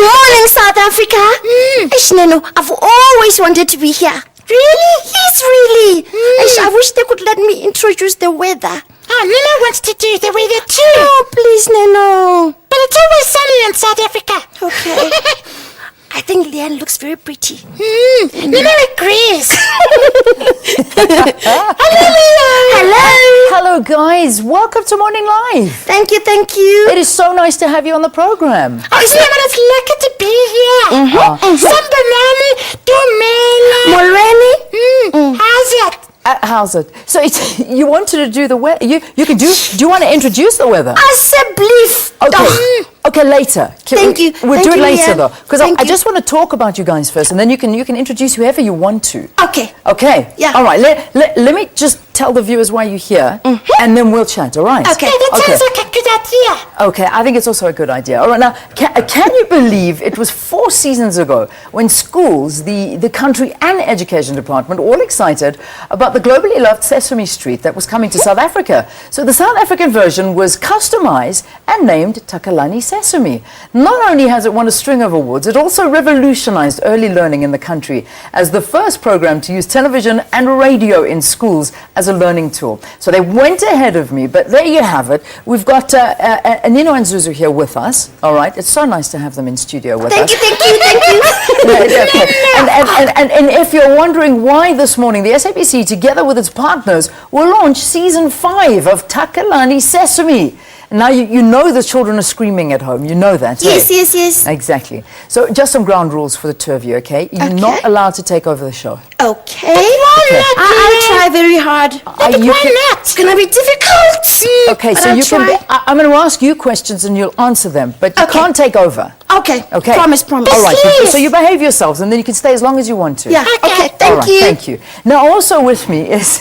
Good morning, South Africa. Ish, Neno, I've always wanted to be here. Really? Yes, really. Ish, I wish they could let me introduce the weather. Oh, Nina wants to do the weather too. Oh, please, Neno. But it's always sunny in South Africa. Okay. I think Leanne looks very pretty. Nina agrees. Hello, Leo. Hello. Hello, guys. Welcome to Morning Live. Thank you, thank you. It is so nice to have you on the program. Oh, it's lucky to be here. Sambanani, Dumela. How's it? How's it? So you wanted to do the weather. You can do. Do you want to introduce the weather? Asseblief. Okay. Okay, later. Thank you. We'll Thank do it you, later, Leanne. though, because Thank I you. just want to talk about you guys first, and then you can introduce whoever you want to. Okay. Okay. Yeah. All right. Let me just tell the viewers why you're here, and then we'll chat. All right. Okay. That sounds like a good idea. Okay, I think it's also a good idea. All right, now, can you believe it was 4 seasons ago when schools, the country and education department all excited about the globally loved Sesame Street that was coming to South Africa. So the South African version was customized and named Takalani Sesame. Not only has it won a string of awards, it also revolutionized early learning in the country as the first program to use television and radio in schools as a learning tool. So they went ahead of me, but there you have it. We've got Nino and Zuzu here with us. All right, it's so nice to have them in studio with us. Thank you. And if you're wondering why this morning, the SABC, together with its partners, will launch season 5 of Takalani Sesame. Now you know the children are screaming at home. You know that. Yes. Exactly. So just some ground rules for the two of you, okay? You're not allowed to take over the show. Okay. I'll try very hard. It's gonna be difficult. Okay, but so I'll you try. can. I'm going to ask you questions and you'll answer them, but you can't take over. Okay. Okay. Promise. All right. Yes. So you behave yourselves, and then you can stay as long as you want to. Yeah. Okay. All Thank right, you. Thank you. Now, also with me is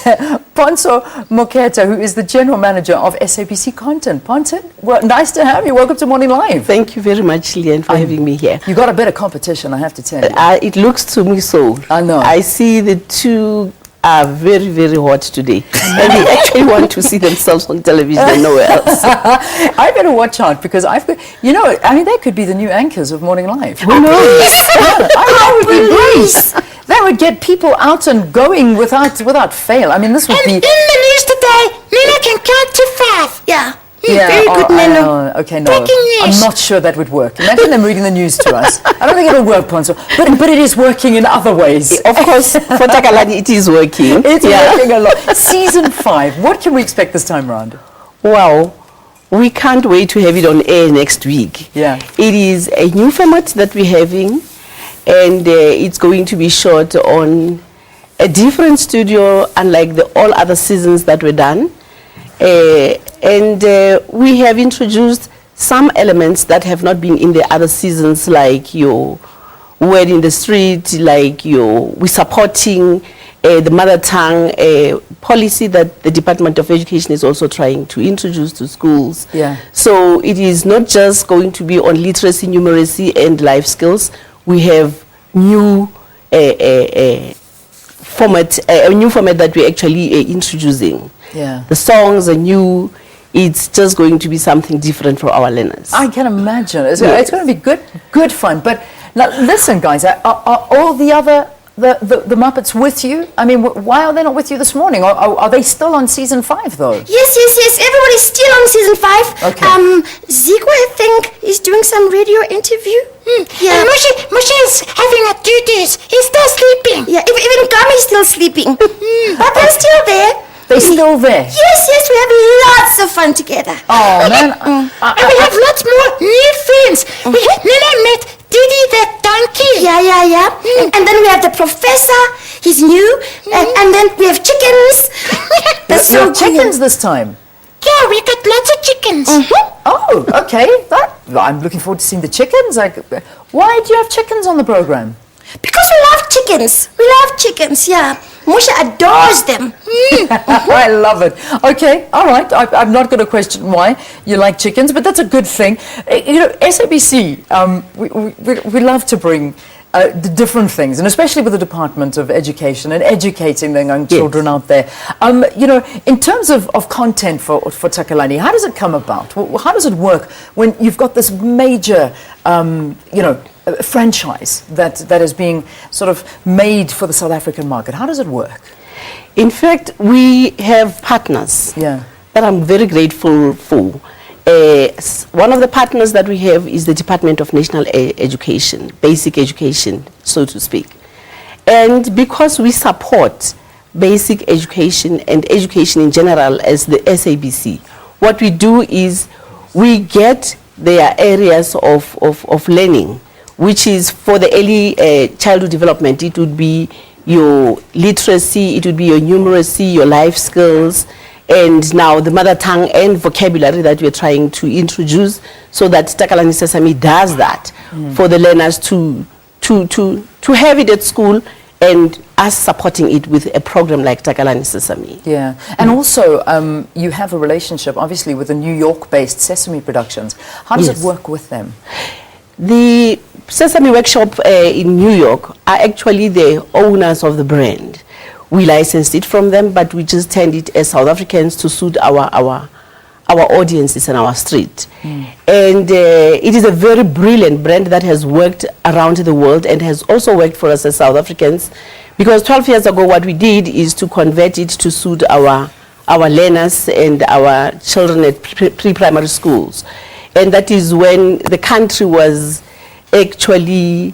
Ponso Moketa, who is the General Manager of SABC Content. Ponso, well, nice to have you. Welcome to Morning Live. Thank you very much, Leanne, for having me here. You got a bit of competition, I have to tell you. It looks to me so. I know. I see the two are very, very hot today. And they actually want to see themselves on television and nowhere else. I better watch out because I've got, they could be the new anchors of Morning Live. Who knows? That would be great. That would get people out and going without fail. I mean, this would And be... in the news today, Nina can count to 5. Yeah. Yeah, Very good, Neno. Okay, no. Breaking news. I'm not sure that would work. Imagine them reading the news to us. I don't think it'll work, Ponso. But it is working in other ways. Of course, for Takalani, it is working. It's working a lot. Season 5, what can we expect this time around? Wow. We can't wait to have it on air next week. Yeah. It is a new format that we're having, and it's going to be shot on a different studio, unlike all other seasons that were done. And we have introduced some elements that have not been in the other seasons, like your word in the street, like we're supporting the mother tongue policy that the Department of Education is also trying to introduce to schools. Yeah. So it is not just going to be on literacy, numeracy, and life skills. We have new format, a new format that we're actually introducing. Yeah. The songs are new. It's just going to be something different for our learners. I can imagine. It's going to be good fun. But now, listen, guys, are all the other... The Muppets with you? I mean, why are they not with you this morning? Are they still on season 5, though? Yes. Everybody's still on season 5. Okay. Zico, I think, is doing some radio interview. Yeah. And Moshe is having a duties. He's still sleeping. Yeah. Even Gami's still sleeping. But they're still there. They're still there? Yes. We have lots of fun together. Oh, man. And we have lots more new friends. Nina met Didi the donkey. Yeah. And then we have the professor. He's new. And then we have chickens. That's You so have chickens this time? Yeah, we got lots of chickens. Oh, okay. I'm looking forward to seeing the chickens. Why do you have chickens on the program? Because we love chickens. Yeah. Moshe adores them. I love it. Okay, all right. I'm not going to question why you like chickens, but that's a good thing. SABC, we love to bring the different things, and especially with the Department of Education and educating the young children out there. You know, in terms of content for Takalani, how does it come about? How does it work when you've got this major, you know, franchise that is being sort of made for the South African market? How does it work? In fact, we have partners that I'm very grateful for. One of the partners that we have is the Department of National Education, basic education, so to speak. And because we support basic education and education in general as the SABC, what we do is we get their areas of learning, which is for the early childhood development. It would be your literacy, it would be your numeracy, your life skills, and now the mother tongue and vocabulary that we're trying to introduce, so that Takalani Sesame does that for the learners to have it at school, and us supporting it with a program like Takalani Sesame. Yeah, and also you have a relationship, obviously, with the New York-based Sesame Productions. How does it work with them? The Sesame Workshop in New York are actually the owners of the brand. We licensed it from them, but we just turned it as South Africans to suit our audiences and our street. And it is a very brilliant brand that has worked around the world and has also worked for us as South Africans, because 12 years ago what we did is to convert it to suit our learners and our children at pre-primary schools. And that is when the country was actually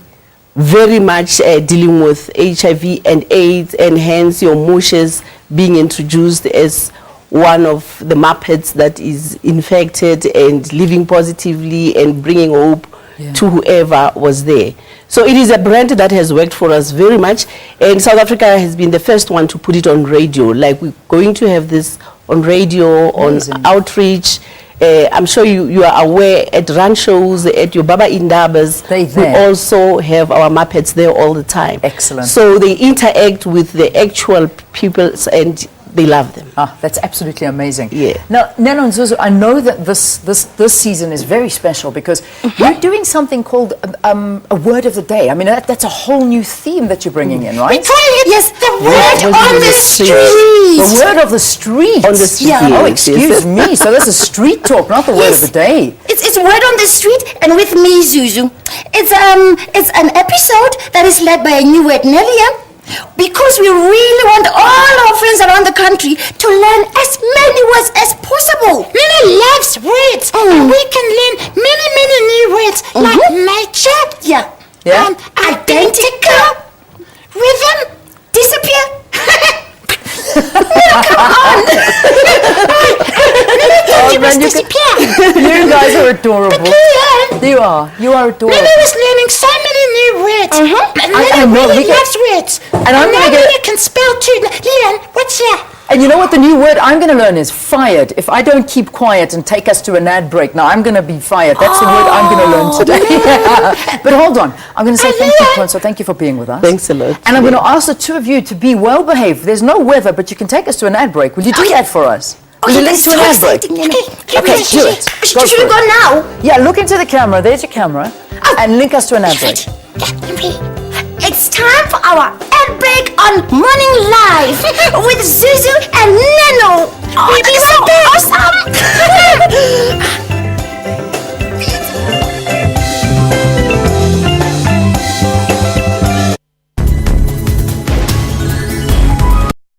very much dealing with HIV and AIDS, and hence your mushes being introduced as one of the Muppets that is infected and living positively and bringing hope to whoever was there. So it is a brand that has worked for us very much, and South Africa has been the first one to put it on radio. Like, we're going to have this on radio, on outreach. I'm sure you are aware, at run shows, at your Baba Indabas, we also have our Muppets there all the time. Excellent. So they interact with the actual people and they love them. Ah, that's absolutely amazing. Yeah. Now, Neno and Zuzu, I know that this season is very special because you're doing something called a word of the day. I mean, that's a whole new theme that you're bringing in, right? We call it the word on the street. The word of the street. On the street. Yeah. Oh, excuse me. So this is street talk, not the word of the day. It's word on the street, and with me, Zuzu. It's an episode that is led by a new word, Nelia. Because we really want all our friends around the country to learn as many words as possible. Nina loves words, and we can learn many new words like nature, identical, rhythm, disappear. come on. You guys are adorable. You are adorable. Nina was learning so many new words. Nina really loves words. And I'm going to Nina can spell too. Leon, what's that? And you know what the new word I'm going to learn is fired. If I don't keep quiet and take us to an ad break, now I'm going to be fired. That's the word I'm going to learn today. But hold on. I'm going to say thank you, Ponso. Thank you for being with us. Thanks a lot. And I'm going to ask the two of you to be well behaved. There's no weather, but you can take us to an ad break. Will you do that for us? Will you link to an ad break? Okay, do it. Should we go now? Yeah, look into the camera. There's your camera. And link us to an ad break. It's time for our ad break on Morning Live with Zuzu and